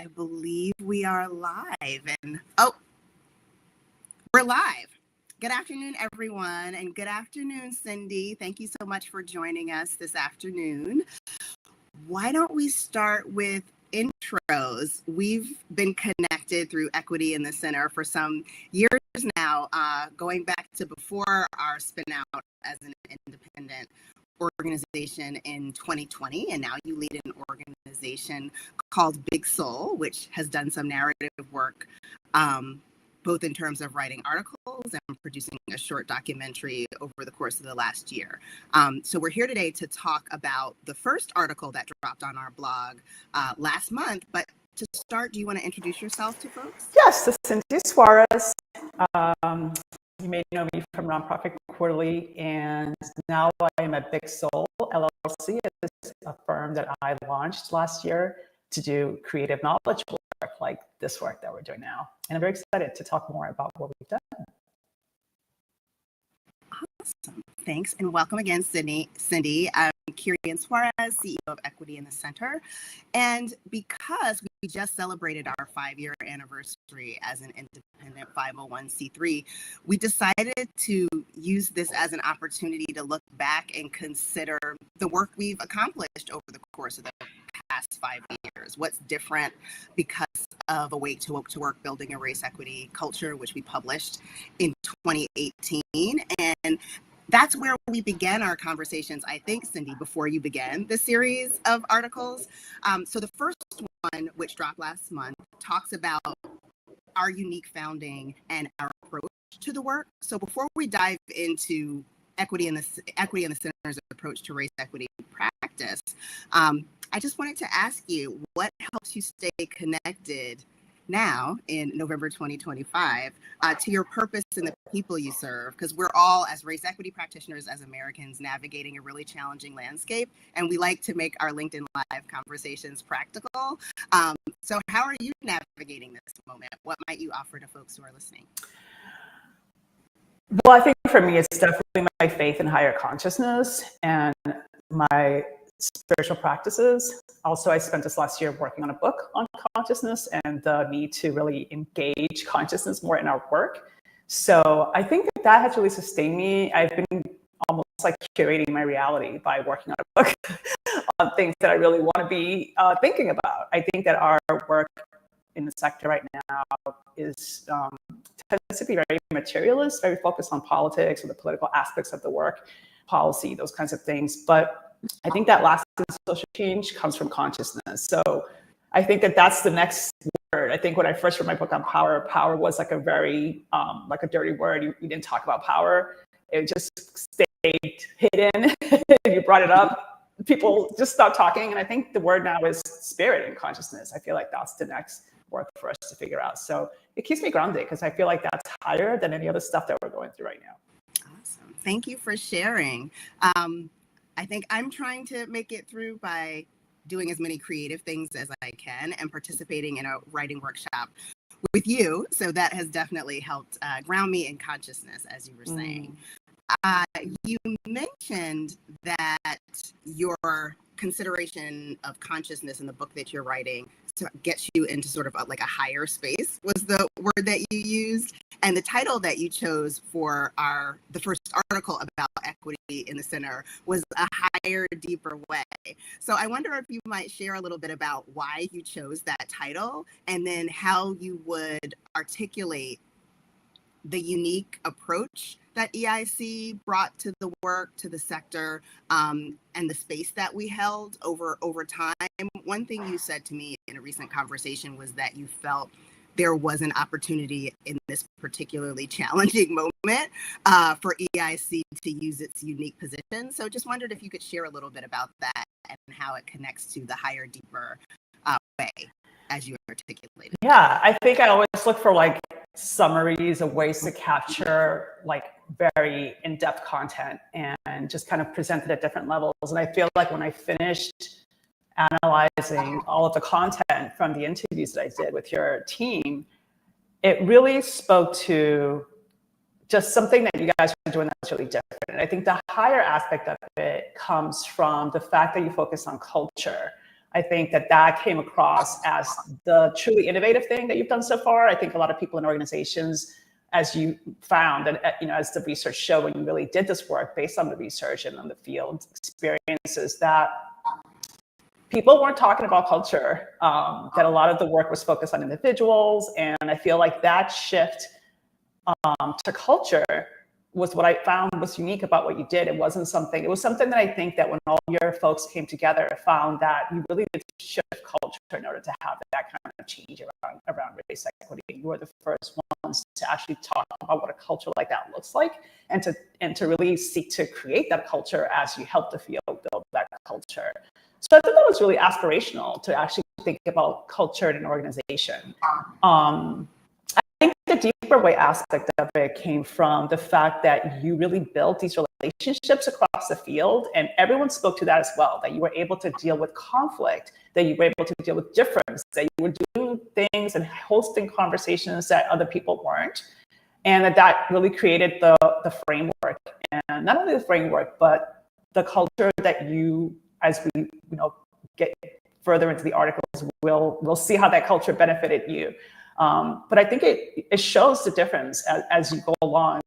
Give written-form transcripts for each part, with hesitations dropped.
I believe we are live. Oh, we're live. Good afternoon, everyone, and good afternoon, Cindy. Thank you so much for joining us this afternoon. Why don't we start with intros? We've been connected through Equity in the Center for some years now, going back to before our spin out as an independent organization in 2020, and now you lead an organization called Big Soul, which has done some narrative work, both in terms of writing articles and producing a short documentary over the course of the last year. So we're here today to talk about the first article that dropped on our blog last month. But to start, do you want to introduce yourself to folks? Yes, this is Cindy Suarez. You may know me from Nonprofit Quarterly, and now I am at Big Soul LLC. It's a firm that I launched last year to do creative knowledge work like this work that we're doing now. And I'm very excited to talk more about what we've done. Awesome. Thanks. And welcome again, Cindy. I'm Kirian Suarez, CEO of Equity in the Center. And because we just celebrated our 5-year anniversary as an independent 501c3, we decided to use this as an opportunity to look back and consider the work we've accomplished over the course of the past 5 years. What's different because of Awake to Woke to Work, Building a Race Equity Culture, which we published in 2018. And that's where we began our conversations, I think, Cindy, before you began the series of articles. So the first one, which dropped last month, talks about our unique founding and our approach to the work. So before we dive into Equity in the Center's approach to race equity practice, I just wanted to ask you, what helps you stay connected now in November 2025 to your purpose and the people you serve? Because we're all, as race equity practitioners, as Americans, navigating a really challenging landscape, and we like to make our LinkedIn Live conversations practical. So how are you navigating this moment? What might you offer to folks who are listening? Well, I think for me, it's definitely my faith in higher consciousness and my spiritual practices. Also, I spent this last year working on a book on consciousness and the need to really engage consciousness more in our work. So I think that has really sustained me. I've been almost like curating my reality by working on a book on things that I really want to be thinking about. I think that our work in the sector right now is tends to be very materialist, very focused on politics or the political aspects of the work, policy, those kinds of things. But I think that lasting social change comes from consciousness. So I think that that's the next word. I think when I first wrote my book on power, power was like a very, like a dirty word. We didn't talk about power. It just stayed hidden. You brought it up, people just stopped talking. And I think the word now is spirit and consciousness. I feel like that's the next work for us to figure out. So it keeps me grounded because I feel like that's higher than any other stuff that we're going through right now. Awesome. Thank you for sharing. I think I'm trying to make it through by doing as many creative things as I can and participating in a writing workshop with you. So that has definitely helped ground me in consciousness, as you were saying. You mentioned that your consideration of consciousness in the book that you're writing to get you into sort of like a higher space was the word that you used. And the title that you chose for the first article about equity in the center was A Higher, Deeper Way. So I wonder if you might share a little bit about why you chose that title and then how you would articulate the unique approach that EIC brought to the work, to the sector, and the space that we held over time. One thing you said to me in a recent conversation was that you felt there was an opportunity in this particularly challenging moment for EIC to use its unique position. So just wondered if you could share a little bit about that and how it connects to the higher, deeper way as you articulated. Yeah, I think I always look for like summaries of ways to capture like very in-depth content and just kind of present it at different levels. And I feel like when I finished analyzing all of the content from the interviews that I did with your team, it really spoke to just something that you guys are doing that's really different. And I think the higher aspect of it comes from the fact that you focus on culture. I think that came across as the truly innovative thing that you've done so far. I think a lot of people in organizations, as you found, and as the research showed, when you really did this work based on the research and on the field experiences, that people weren't talking about culture, that a lot of the work was focused on individuals. And I feel like that shift to culture was what I found was unique about what you did. It was something that I think that when all your folks came together, found that you really did shift culture in order to have that kind of change around race equity. You were the first ones to actually talk about what a culture like that looks like, and to really seek to create that culture as you help the field build that culture. So I thought that was really aspirational to actually think about culture in an organization. I think the deeper way aspect of it came from the fact that you really built these relationships across the field, and everyone spoke to that as well, that you were able to deal with conflict, that you were able to deal with difference, that you were doing things and hosting conversations that other people weren't, and that really created the framework. And not only the framework, but the culture that you, as we get further into the articles, we'll see how that culture benefited you. But I think it shows the difference as you go along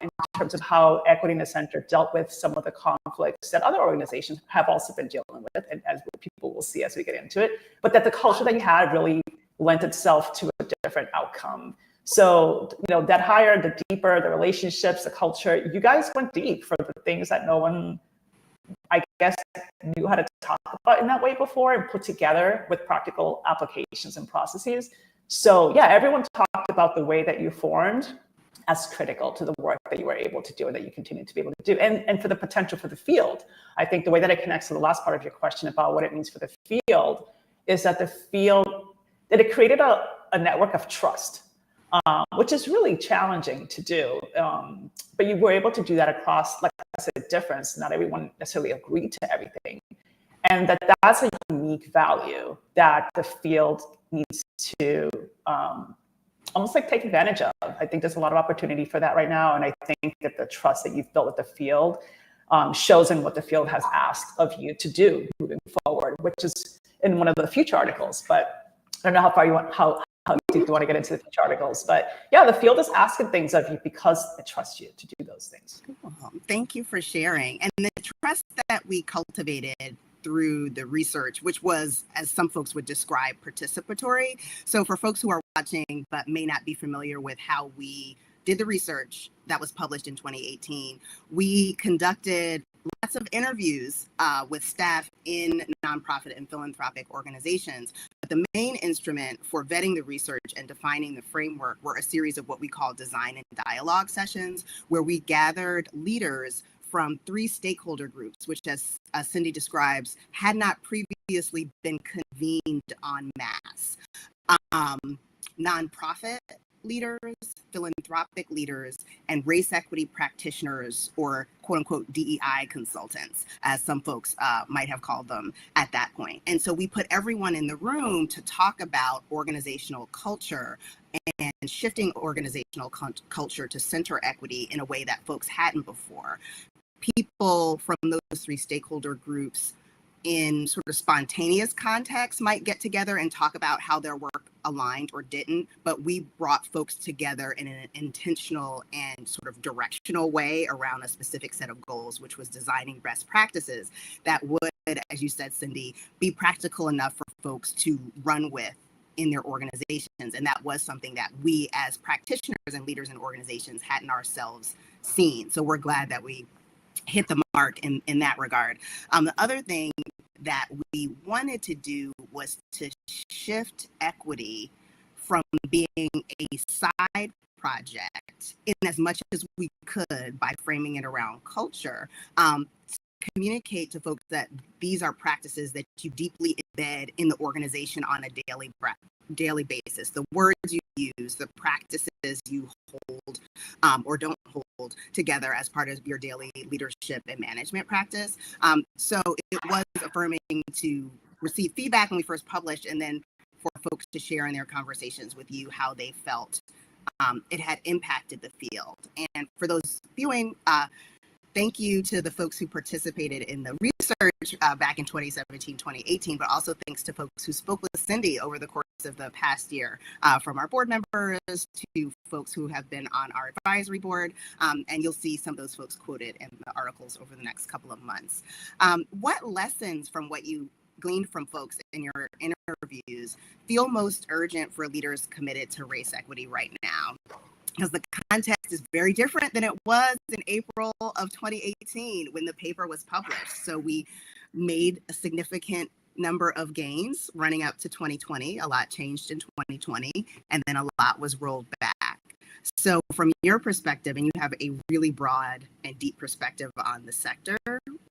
in terms of how Equity in the Center dealt with some of the conflicts that other organizations have also been dealing with, and as people will see as we get into it, but that the culture that you had really lent itself to a different outcome. So, that higher, the deeper, the relationships, the culture, you guys went deep for the things that no one, I guess, knew how to talk about in that way before, and put together with practical applications and processes. So yeah, everyone talked about the way that you formed as critical to the work that you were able to do and that you continue to be able to do. And for the potential for the field, I think the way that it connects to the last part of your question about what it means for the field is that that it created a network of trust, which is really challenging to do. But you were able to do that across, like I said, difference. Not everyone necessarily agreed to everything. And that's a unique value that the field needs to almost like take advantage of. I think there's a lot of opportunity for that right now. And I think that the trust that you've built with the field shows in what the field has asked of you to do moving forward, which is in one of the future articles. But I don't know how far how deep you want to get into the future articles. But yeah, the field is asking things of you because it trusts you to do those things. Cool. Thank you for sharing. And the trust that we cultivated through the research, which was, as some folks would describe, participatory. So for folks who are watching but may not be familiar with how we did the research that was published in 2018, we conducted lots of interviews with staff in nonprofit and philanthropic organizations. But the main instrument for vetting the research and defining the framework were a series of what we call design and dialogue sessions, where we gathered leaders from 3 stakeholder groups, which, as Cindy describes, had not previously been convened en masse. Nonprofit leaders, philanthropic leaders, and race equity practitioners, or quote unquote DEI consultants, as some folks might have called them at that point. And so we put everyone in the room to talk about organizational culture and shifting organizational culture to center equity in a way that folks hadn't before. People from those 3 stakeholder groups in sort of spontaneous context might get together and talk about how their work aligned or didn't, but we brought folks together in an intentional and sort of directional way around a specific set of goals, which was designing best practices that would, as you said, Cindy, be practical enough for folks to run with in their organizations. And that was something that we as practitioners and leaders in organizations hadn't ourselves seen. So we're glad that we hit the mark in that regard. The other thing that we wanted to do was to shift equity from being a side project in as much as we could by framing it around culture, communicate to folks that these are practices that you deeply embed in the organization on a daily basis. The words you use, the practices you hold or don't hold together as part of your daily leadership and management practice. So it was affirming to receive feedback when we first published, and then for folks to share in their conversations with you how they felt it had impacted the field. And for those viewing, thank you to the folks who participated in the research back in 2017, 2018, but also thanks to folks who spoke with Cindy over the course of the past year, from our board members to folks who have been on our advisory board. And you'll see some of those folks quoted in the articles over the next couple of months. What lessons from what you gleaned from folks in your interviews feel most urgent for leaders committed to race equity right now? Because the context is very different than it was in April of 2018 when the paper was published. So we made a significant number of gains running up to 2020. A lot changed in 2020, and then a lot was rolled back. So from your perspective, and you have a really broad and deep perspective on the sector,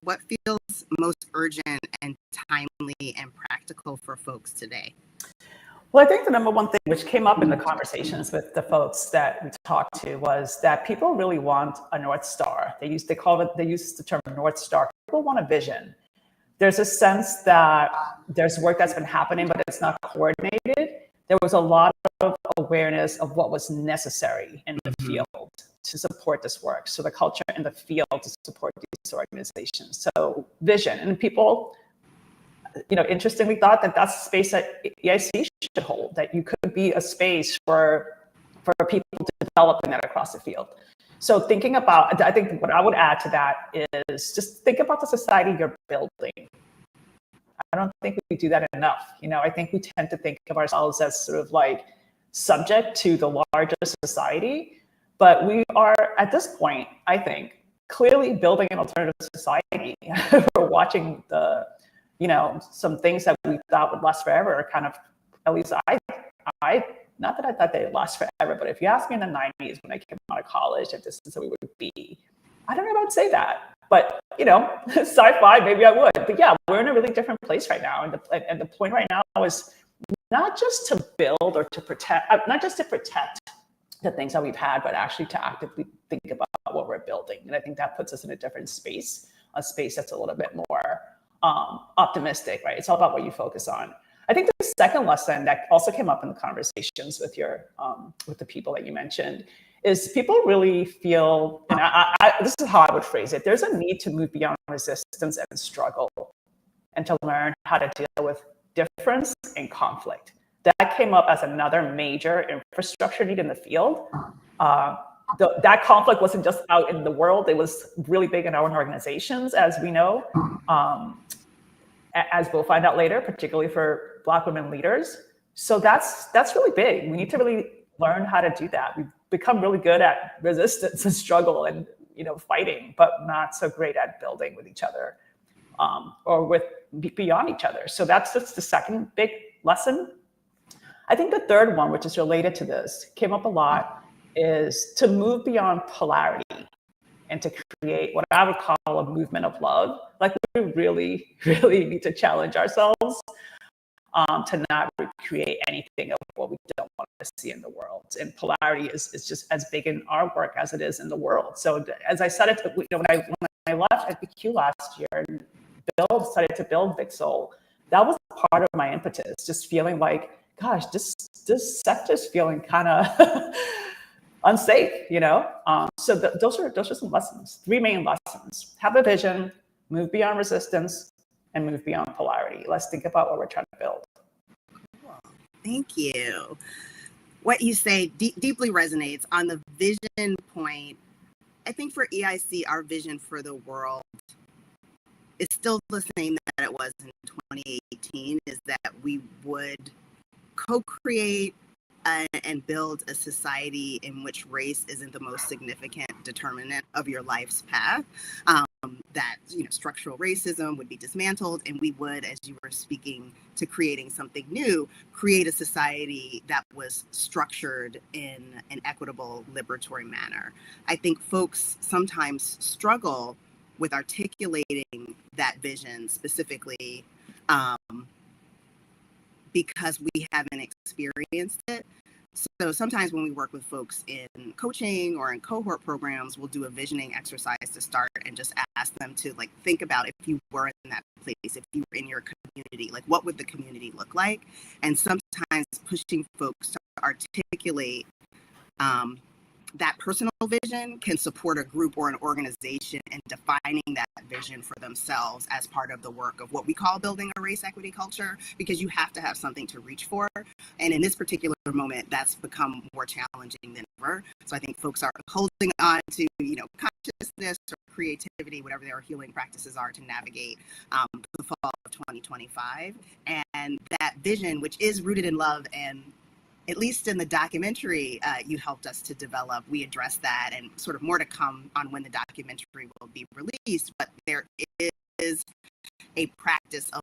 what feels most urgent and timely and practical for folks today? Well, I think the number one thing which came up in the conversations with the folks that we talked to was that people really want a North Star. They use the term North Star. People want a vision. There's a sense that there's work that's been happening, but it's not coordinated. There was a lot of awareness of what was necessary in the field to support this work. So the culture in the field to support these organizations. So vision, and people, interestingly thought that that's a space that EIC should hold, that you could be a space for people developing that across the field. So thinking about, I think what I would add to that is just think about the society you're building. I don't think we do that enough. I think we tend to think of ourselves as sort of like subject to the larger society, but we are at this point, I think, clearly building an alternative society. We're watching some things that we thought would last forever are kind of, at least I not that I thought they'd last forever, but if you asked me in the 90s when I came out of college if this is what we would be, I don't know if I would say that. But, sci-fi, maybe I would. But yeah, we're in a really different place right now. And the point right now is not just to build or to protect, not just to protect the things that we've had, but actually to actively think about what we're building. And I think that puts us in a different space, a space that's a little bit more optimistic, right? It's all about what you focus on. I think the second lesson that also came up in the conversations with with the people that you mentioned is people really feel, and this is how I would phrase it, there's a need to move beyond resistance and struggle and to learn how to deal with difference and conflict. That came up as another major infrastructure need in the field. That conflict wasn't just out in the world, it was really big in our own organizations, as we know. As we'll find out later, particularly for Black women leaders. So that's really big. We need to really learn how to do that. We've become really good at resistance and struggle and fighting, but not so great at building with each other or with beyond each other. So that's just the second big lesson. I think the third one, which is related to this, came up a lot, is to move beyond polarity and to create what I would call a movement of love. Like we really, really need to challenge ourselves to not create anything of what we don't want to see in the world. And polarity is just as big in our work as it is in the world. So as I said it, when I left FBQ last year and started to build Big Soul, that was part of my impetus, just feeling like, gosh, this sector's feeling kind of unsafe, So those are some lessons, 3 main lessons. Have a vision, move beyond resistance, and move beyond polarity. Let's think about what we're trying to build. Cool. Thank you. What you say deeply resonates on the vision point. I think for EIC, our vision for the world is still the same that it was in 2018, is that we would co-create and build a society in which race isn't the most significant determinant of your life's path. That structural racism would be dismantled, and we would, as you were speaking to creating something new, create a society that was structured in an equitable, liberatory manner. I think folks sometimes struggle with articulating that vision specifically because we haven't experienced it. So sometimes when we work with folks in coaching or in cohort programs, we'll do a visioning exercise to start and just ask them to think about if you were in that place, if you were in your community, what would the community look like? And sometimes pushing folks to articulate that personal vision can support a group or an organization in defining that vision for themselves as part of the work of what we call building a race equity culture, because you have to have something to reach for. And in this particular moment, that's become more challenging than ever. So I think folks are holding on to, consciousness or creativity, whatever their healing practices are, to navigate the fall of 2025. And that vision, which is rooted in love, and at least in the documentary you helped us to develop, we address that, and sort of more to come on when the documentary will be released. But there is a practice of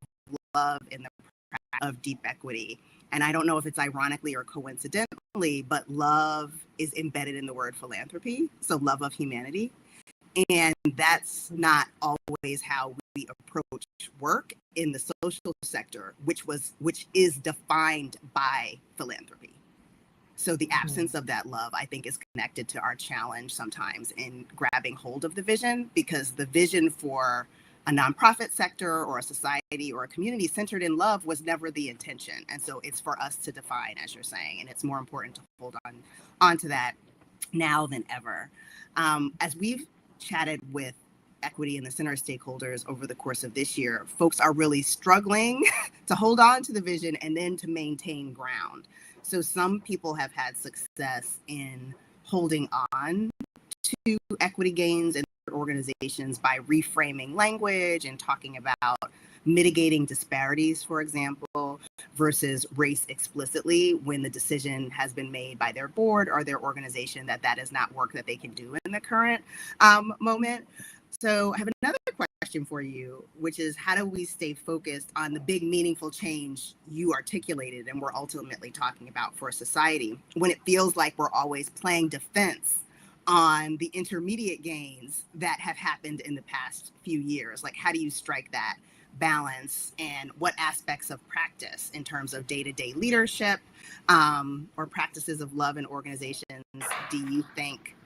love in the practice of deep equity. And I don't know if it's ironically or coincidentally, but love is embedded in the word philanthropy. So love of humanity. And that's not always how we approach work in the social sector, which is defined by philanthropy. So the absence of that love, I think, is connected to our challenge sometimes in grabbing hold of the vision, because the vision for a nonprofit sector or a society or a community centered in love was never the intention. And so it's for us to define, as you're saying, and it's more important to hold on to that now than ever. As we've chatted with equity and the center stakeholders over the course of this year, folks are really struggling to hold on to the vision and then to maintain ground. So some people have had success in holding on to equity gains in their organizations by reframing language and talking about mitigating disparities, for example, versus race explicitly when the decision has been made by their board or their organization that is not work that they can do in the current moment. So I have another question for you, which is, how do we stay focused on the big, meaningful change you articulated and we're ultimately talking about for society, when it feels like we're always playing defense on the intermediate gains that have happened in the past few years? Like, how do you strike that balance, and what aspects of practice in terms of day-to-day leadership or practices of love in organizations do you think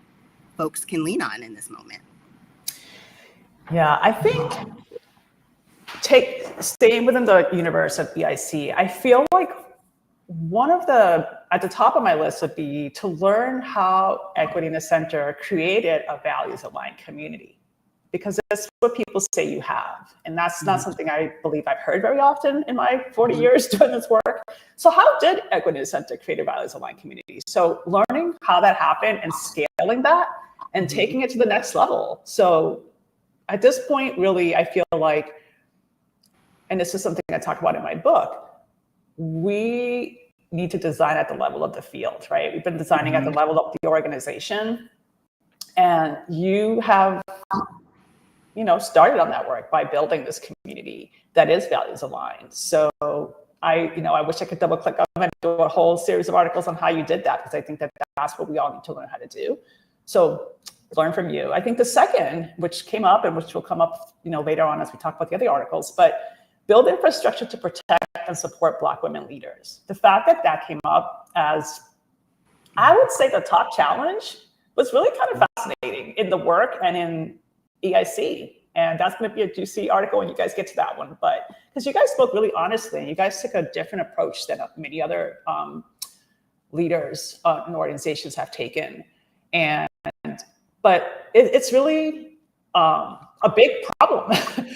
folks can lean on in this moment? Yeah, I think staying within the universe of EIC, I feel like one of at the top of my list would be to learn how Equity in the Center created a values-aligned community, because that's what people say you have. And that's not something I believe I've heard very often in my 40 years doing this work. So how did Equity in the Center create a values-aligned community? So learning how that happened and scaling that and taking it to the next level. So at this point, really, I feel like, and this is something I talk about in my book, we need to design at the level of the field, right? We've been designing at the level of the organization, and you have, started on that work by building this community that is values aligned. So I wish I could double click on and do a whole series of articles on how you did that, because I think that that's what we all need to learn how to do. So learn from you. I think the second, which came up and which will come up, later on as we talk about the other articles, but build infrastructure to protect and support Black women leaders. The fact that came up as, I would say, the top challenge was really kind of fascinating in the work and in EIC. And that's going to be a juicy article when you guys get to that one. But because you guys spoke really honestly, and you guys took a different approach than many other leaders and organizations have taken. But it's really a big problem.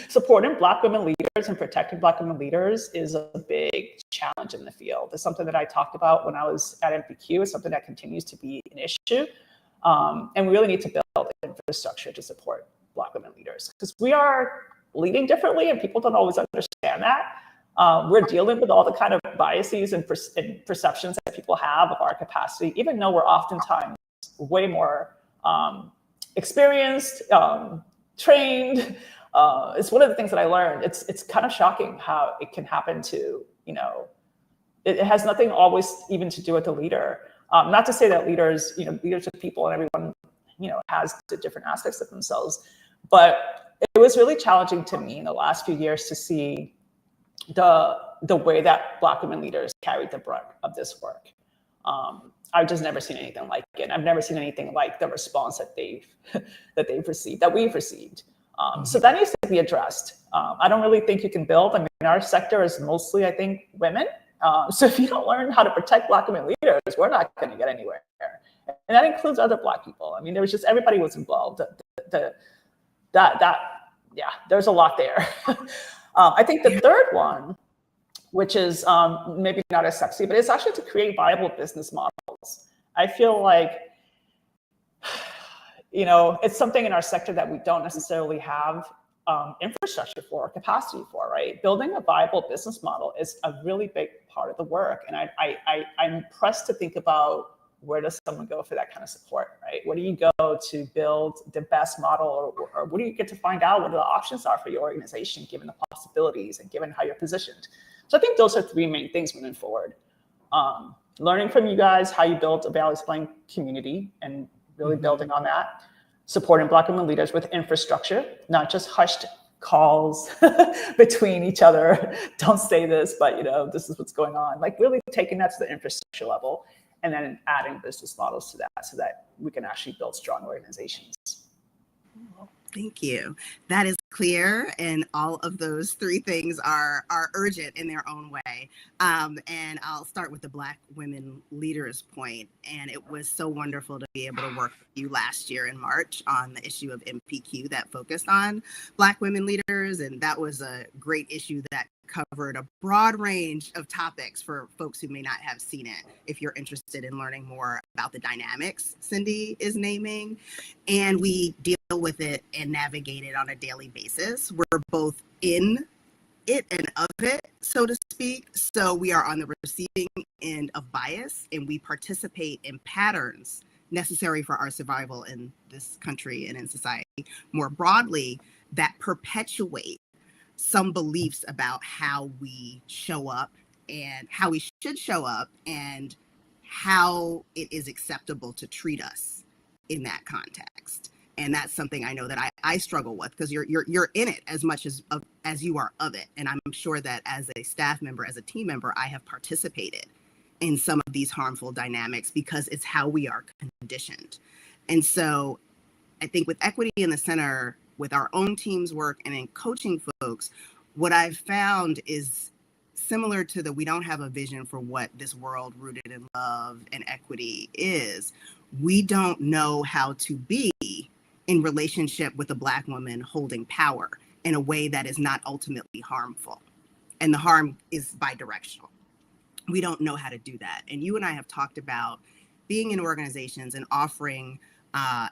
Supporting Black women leaders and protecting Black women leaders is a big challenge in the field. It's something that I talked about when I was at NPQ. It's something that continues to be an issue. And we really need to build infrastructure to support Black women leaders, because we are leading differently and people don't always understand that. We're dealing with all the kind of biases and perceptions that people have of our capacity, even though we're oftentimes way more experienced, trained. It's one of the things that I learned. It's kind of shocking how it can happen to, it has nothing always even to do with the leader. Not to say that leaders are people and everyone, has the different aspects of themselves. But it was really challenging to me in the last few years to see the way that Black women leaders carried the brunt of this work. I've just never seen anything like it. I've never seen anything like the response that we've received. So that needs to be addressed. I don't really think you can build. I mean, our sector is mostly, I think, women. So if you don't learn how to protect Black women leaders, we're not going to get anywhere. And that includes other Black people. I mean, there was just, everybody was involved. There's a lot there. I think the third one, which is maybe not as sexy, but it's actually to create viable business models. I feel like, it's something in our sector that we don't necessarily have infrastructure for, or capacity for, right? Building a viable business model is a really big part of the work. And I'm pressed to think about, where does someone go for that kind of support, right? Where do you go to build the best model, or where do you get to find out what the options are for your organization, given the possibilities and given how you're positioned? So I think those are three main things moving forward. Learning from you guys how you built a values-aligned community and really building on that. Supporting Black women leaders with infrastructure, not just hushed calls between each other. Don't say this, but this is what's going on. Like really taking that to the infrastructure level, and then adding business models to that so that we can actually build strong organizations. Thank you. That is clear, and all of those three things are urgent in their own way. And I'll start with the Black women leaders point. And it was so wonderful to be able to work with you last year in March on the issue of MPQ that focused on Black women leaders. And that was a great issue that covered a broad range of topics for folks who may not have seen it. If you're interested in learning more about the dynamics Cindy is naming, and we deal with it and navigate it on a daily basis. We're both in it and of it, so to speak. So we are on the receiving end of bias, and we participate in patterns necessary for our survival in this country and in society more broadly that perpetuate some beliefs about how we show up and how we should show up and how it is acceptable to treat us in that context. And that's something I know that I struggle with, because you're in it as much as you are of it. And I'm sure that as a staff member, as a team member, I have participated in some of these harmful dynamics because it's how we are conditioned. And so I think with Equity in the Center, with our own team's work and in coaching folks, what I've found is similar to we don't have a vision for what this world rooted in love and equity is. We don't know how to be in relationship with a Black woman holding power in a way that is not ultimately harmful. And the harm is bidirectional. We don't know how to do that. And you and I have talked about being in organizations and offering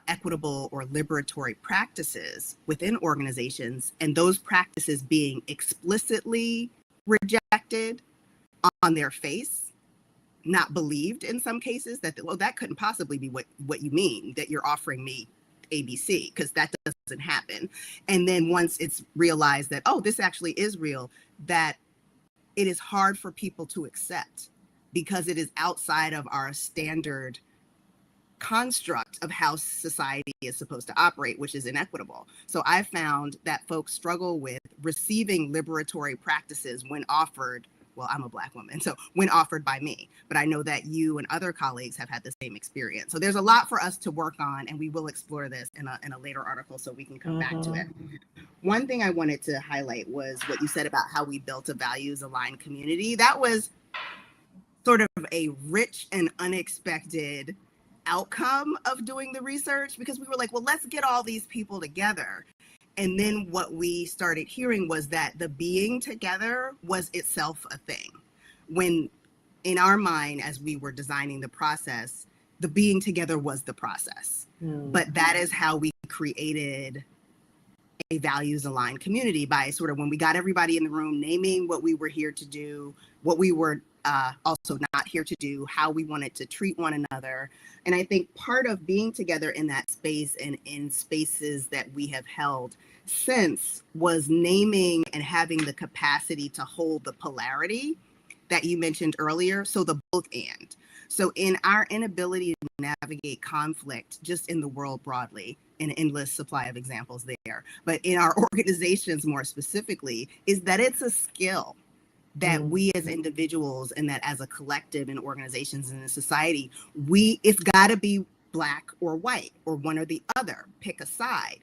equitable or liberatory practices within organizations, and those practices being explicitly rejected on their face, not believed in some cases, that couldn't possibly be what you mean, that you're offering me ABC, because that doesn't happen. And then once it's realized that, this actually is real, that it is hard for people to accept because it is outside of our standard construct of how society is supposed to operate, which is inequitable. So I found that folks struggle with receiving liberatory practices when offered. Well, I'm a Black woman, so when offered by me, but I know that you and other colleagues have had the same experience. So there's a lot for us to work on, and we will explore this in a later article so we can come back to it. One thing I wanted to highlight was what you said about how we built a values-aligned community. That was sort of a rich and unexpected outcome of doing the research, because we were like, well, let's get all these people together. And then what we started hearing was that the being together was itself a thing. When in our mind, as we were designing the process, the being together was the process. But that is how we created a values aligned community, by sort of, when we got everybody in the room, naming what we were here to do, what we were also not here to do, how we wanted to treat one another. And I think part of being together in that space and in spaces that we have held since was naming and having the capacity to hold the polarity that you mentioned earlier. So the both and. So in our inability to navigate conflict just in the world broadly, an endless supply of examples there, but in our organizations more specifically, is that it's a skill that we as individuals, and that as a collective in organizations and in society, it's got to be Black or white or one or the other, pick a side.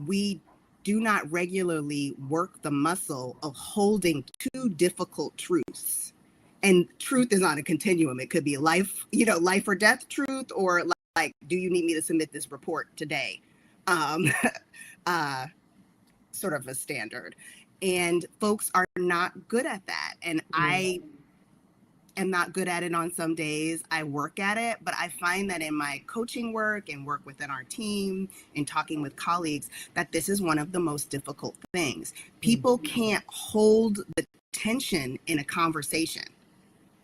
We do not regularly work the muscle of holding two difficult truths. And truth is on a continuum. It could be life or death truth, or like, do you need me to submit this report today? Um, sort of a standard. And folks are not good at that. And I am not good at it on some days. I work at it, but I find that in my coaching work and work within our team and talking with colleagues, that this is one of the most difficult things. People can't hold the tension in a conversation,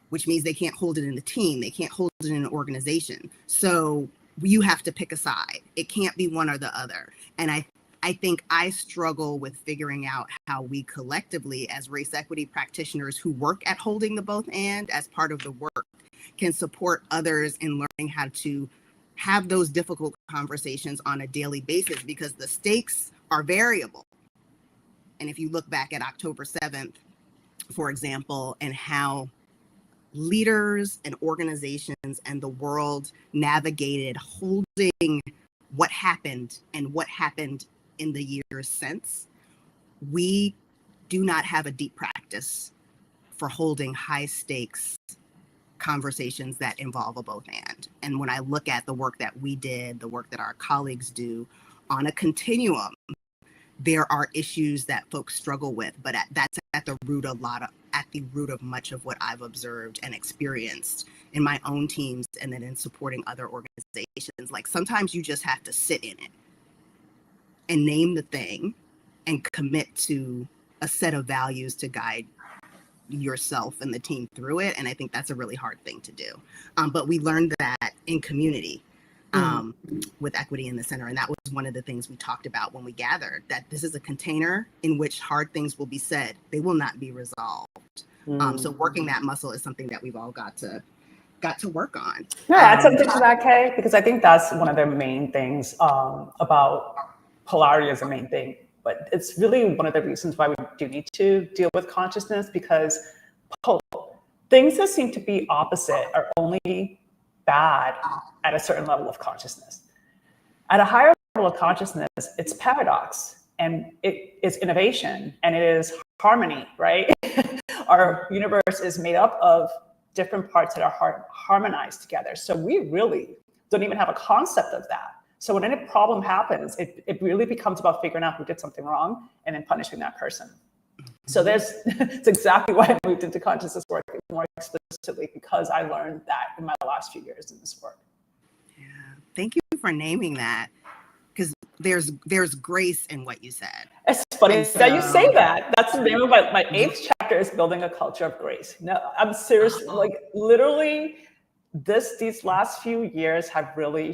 which means they can't hold it in the team. They can't hold it in an organization. So you have to pick a side. It can't be one or the other. And I think I struggle with figuring out how we collectively, as race equity practitioners who work at holding the both and as part of the work, can support others in learning how to have those difficult conversations on a daily basis, because the stakes are variable. And if you look back at October 7th, for example, and how leaders and organizations and the world navigated holding what happened and what happened in the years since, we do not have a deep practice for holding high stakes conversations that involve a both and. And when I look at the work that we did, the work that our colleagues do on a continuum, there are issues that folks struggle with, but that's at the root of much of what I've observed and experienced in my own teams, and then in supporting other organizations. Like, sometimes you just have to sit in it and name the thing and commit to a set of values to guide yourself and the team through it. And I think that's a really hard thing to do. But we learned that in community with Equity in the Center. And that was one of the things we talked about when we gathered, that this is a container in which hard things will be said. They will not be resolved. So working that muscle is something that we've all got to work on. Yeah, add something to that, Kay, because I think that's one of the main things about polarity is the main thing, but it's really one of the reasons why we do need to deal with consciousness, because things that seem to be opposite are only bad at a certain level of consciousness. At a higher level of consciousness, it's paradox, and it is innovation, and it is harmony, right? Our universe is made up of different parts that are harmonized together. So we really don't even have a concept of that. So when any problem happens, it really becomes about figuring out who did something wrong and then punishing that person. So it's exactly why I moved into consciousness work more explicitly, because I learned that in my last few years in this work. Yeah, thank you for naming that, because there's grace in what you said. It's funny that you say that. That's the name of my 8th chapter, is building a culture of grace. No, I'm serious. Like, literally, these last few years have really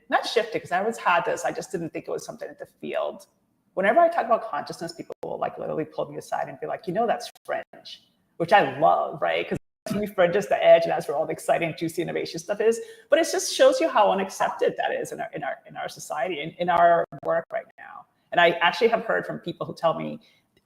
not shifted, because I always had this. I just didn't think it was something in the field. Whenever I talk about consciousness, people will like literally pull me aside and be like, that's fringe, which I love, right? Because to me, fringe is the edge, and that's where all the exciting, juicy innovation stuff is. But it just shows you how unaccepted that is in our society, in our work right now. And I actually have heard from people who tell me,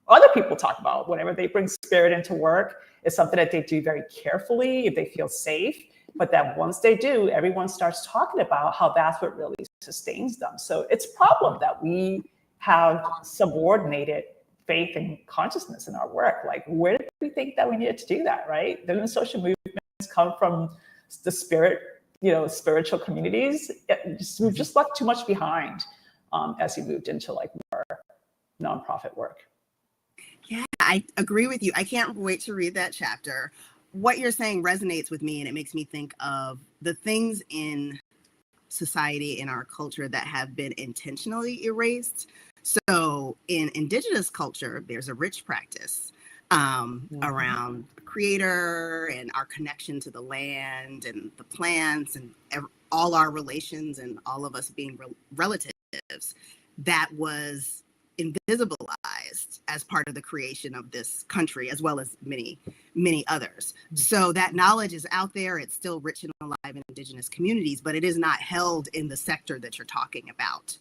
other people talk about whenever they bring spirit into work, it's something that they do very carefully, if they feel safe. But that once they do, everyone starts talking about how that's what really sustains them. So it's a problem that we have subordinated faith and consciousness in our work. Like, where did we think that we needed to do that, right? The social movements come from the spiritual communities. We've just left too much behind as we moved into like more nonprofit work. Yeah, I agree with you. I can't wait to read that chapter. What you're saying resonates with me, and it makes me think of the things in society, in our culture, that have been intentionally erased. So in Indigenous culture, there's a rich practice around creator and our connection to the land and the plants and all our relations and all of us being relatives, that was invisibilized as part of the creation of this country, as well as many, many others. So that knowledge is out there. It's still rich and alive in Indigenous communities, but it is not held in the sector that you're talking about,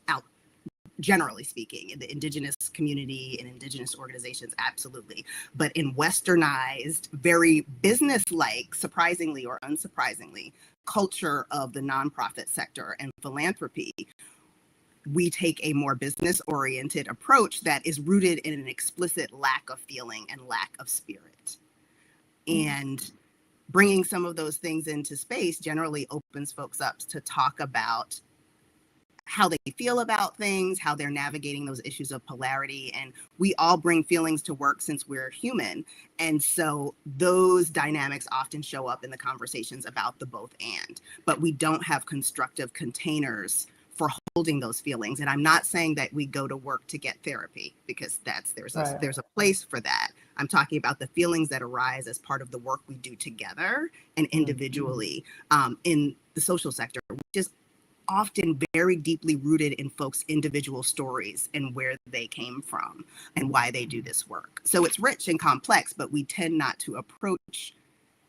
generally speaking, in the Indigenous community and Indigenous organizations, absolutely. But in westernized, very business-like, surprisingly or unsurprisingly, culture of the nonprofit sector and philanthropy, we take a more business-oriented approach that is rooted in an explicit lack of feeling and lack of spirit. And bringing some of those things into space generally opens folks up to talk about how they feel about things, how they're navigating those issues of polarity. And we all bring feelings to work since we're human. And so those dynamics often show up in the conversations about the both and, but we don't have constructive containers for holding those feelings. And I'm not saying that we go to work to get therapy, because there's a place for that. I'm talking about the feelings that arise as part of the work we do together and individually in the social sector, which is often very deeply rooted in folks' individual stories and where they came from and why they do this work. So it's rich and complex, but we tend not to approach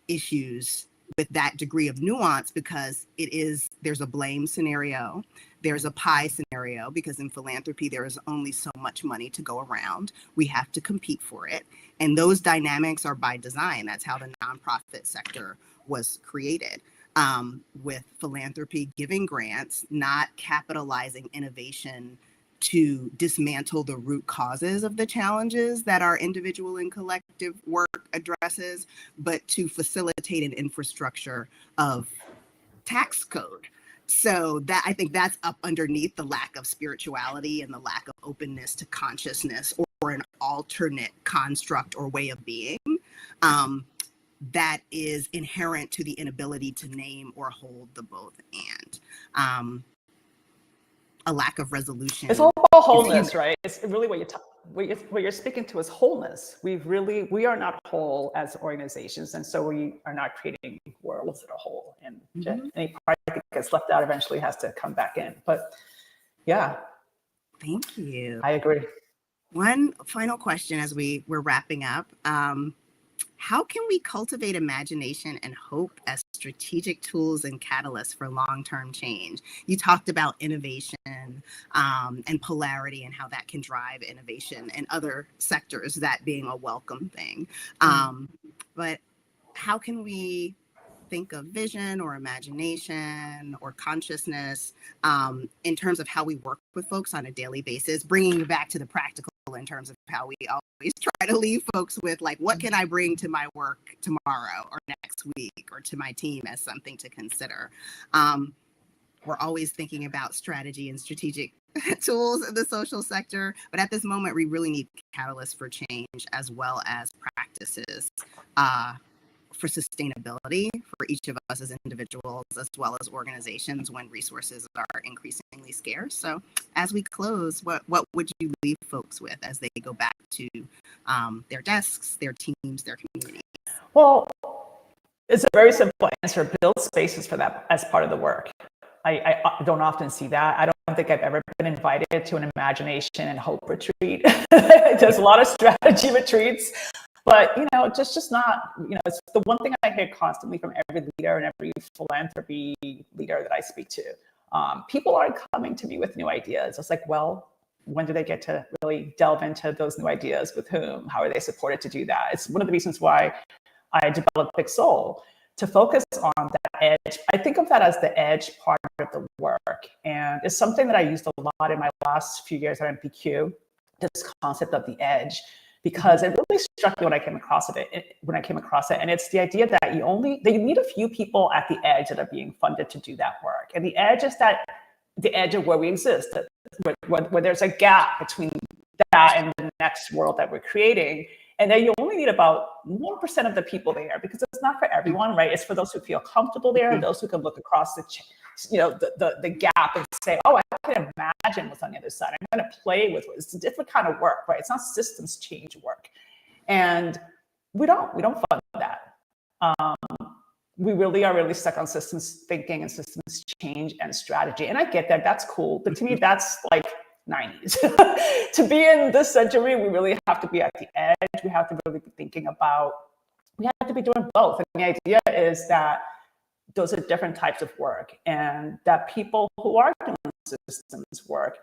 issues with that degree of nuance because there's a blame scenario, there's a pie scenario, because in philanthropy, there is only so much money to go around. We have to compete for it. And those dynamics are by design. That's how the nonprofit sector was created. With philanthropy giving grants, not capitalizing innovation to dismantle the root causes of the challenges that our individual and collective work addresses, but to facilitate an infrastructure of tax code. So that, I think that's up underneath the lack of spirituality and the lack of openness to consciousness or an alternate construct or way of being. That is inherent to the inability to name or hold the both and. A lack of resolution. It's all about wholeness, right? It's really what you're speaking to is wholeness. We are not whole as organizations, and so we are not creating worlds that are whole. And any part that gets left out eventually has to come back in. But yeah. Thank you. I agree. One final question as we're wrapping up. How can we cultivate imagination and hope as strategic tools and catalysts for long-term change? You talked about innovation and polarity and how that can drive innovation in other sectors, that being a welcome thing. But how can we think of vision or imagination or consciousness in terms of how we work with folks on a daily basis, bringing you back to the practical in terms of how we always try to leave folks with, like, what can I bring to my work tomorrow or next week or to my team as something to consider? We're always thinking about strategy and strategic tools in the social sector, but at this moment, we really need catalysts for change as well as practices for sustainability for each of us as individuals, as well as organizations when resources are increasingly scarce. So as we close, what would you leave folks with as they go back to their desks, their teams, their communities? Well, it's a very simple answer. Build spaces for that as part of the work. I don't often see that. I don't think I've ever been invited to an imagination and hope retreat. There's a lot of strategy retreats. But, just not, it's the one thing I hear constantly from every leader and every philanthropy leader that I speak to. People aren't coming to me with new ideas. It's like, well, when do they get to really delve into those new ideas? With whom? How are they supported to do that? It's one of the reasons why I developed Big Soul, to focus on that edge. I think of that as the edge part of the work. And it's something that I used a lot in my last few years at MPQ, this concept of the edge, because it really struck me when I came across it. And it's the idea that you need a few people at the edge that are being funded to do that work. And the edge is the edge of where we exist, where there's a gap between that and the next world that we're creating. And then you only need about 1% of the people there, because it's not for everyone, right? It's for those who feel comfortable there, those who can look across the gap and say, oh, I can imagine what's on the other side. I'm going to play with it. It's a different kind of work, right? It's not systems change work. And we don't fund that. We really are stuck on systems thinking and systems change and strategy. And I get that, that's cool. But to me, that's like 90s. To be in this century, we really have to be at the edge. We have to really be thinking about, we have to be doing both. And the idea is that those are different types of work, and that people who are doing systems work,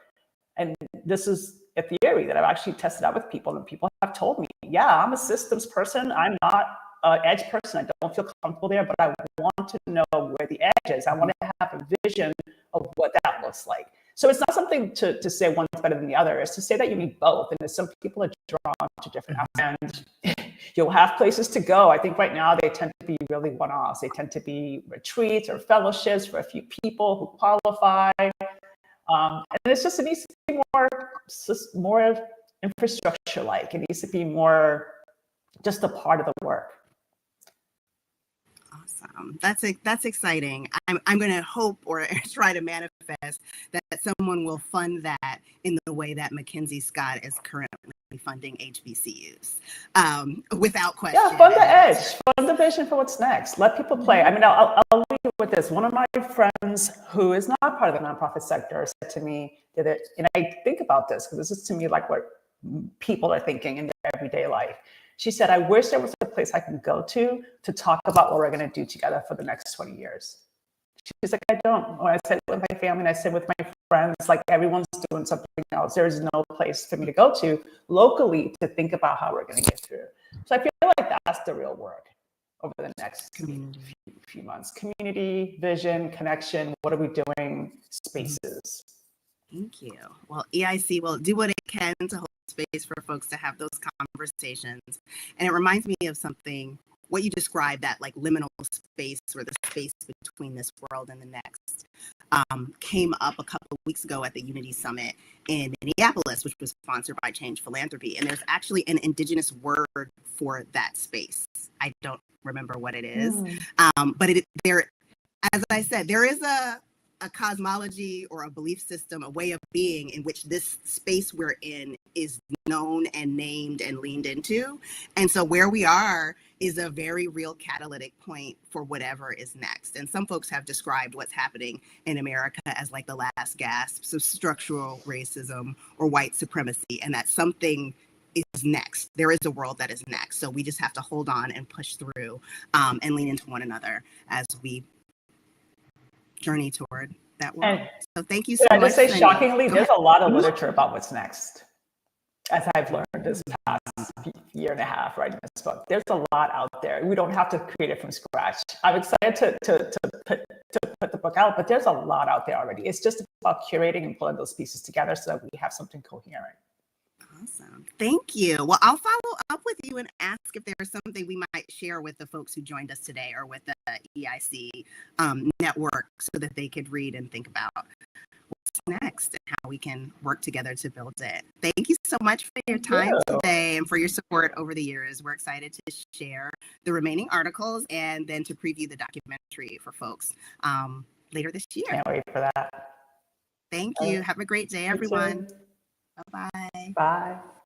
and this is a theory that I've actually tested out with people, and people have told me, yeah, I'm a systems person. I'm not an edge person. I don't feel comfortable there, but I want to know where the edge is. I want to have a vision of what that looks like. So it's not something to say one's better than the other. It's to say that you need both. And some people are drawn to different aspects. And you'll have places to go. I think right now they tend to be really one-offs. They tend to be retreats or fellowships for a few people who qualify. And it's just, it needs to be more infrastructure-like. It needs to be more just a part of the work. Awesome. That's exciting. I'm going to hope or try to manifest that someone will fund that in the way that Mackenzie Scott is currently funding HBCUs, without question. Yeah, fund the edge, fund the vision for what's next. Let people play. I mean, I'll leave you with this. One of my friends who is not part of the nonprofit sector said to me that, and I think about this because this is to me like what people are thinking in their everyday life. She said, I wish there was a place I can go to talk about what we're going to do together for the next 20 years. She's like, I don't. When I said with my family and I said with my friends, like everyone's doing something else. There's no place for me to go to locally to think about how we're going to get through. So I feel like that's the real work over the next few months. Community, vision, connection. What are we doing? Spaces. Thank you. Well, EIC will do what it can to hold space for folks to have those conversations. And it reminds me of something, what you described, that like liminal space or the space between this world and the next, came up a couple of weeks ago at the Unity Summit in Minneapolis, which was sponsored by Change Philanthropy. And there's actually an indigenous word for that space. I don't remember what it is, but there, as I said, there is a cosmology or a belief system, a way of being in which this space we're in is known and named and leaned into. And so where we are is a very real catalytic point for whatever is next. And some folks have described what's happening in America as like the last gasps of structural racism or white supremacy, and that something is next. There is a world that is next. So we just have to hold on and push through and lean into one another as we journey toward that world. So thank you so much. I just say, shockingly, there's a lot of literature about what's next. As I've learned this past year and a half writing this book, there's a lot out there. We don't have to create it from scratch. I'm excited to put the book out, but there's a lot out there already. It's just about curating and pulling those pieces together so that we have something coherent. Awesome. Thank you. Well, I'll follow up with you and ask if there's something we might share with the folks who joined us today or with the EIC network so that they could read and think about what's next and how we can work together to build it. Thank you so much for your time today and for your support over the years. We're excited to share the remaining articles and then to preview the documentary for folks later this year. Can't wait for that. Thank you. Have a great day, everyone. Bye-bye. Bye.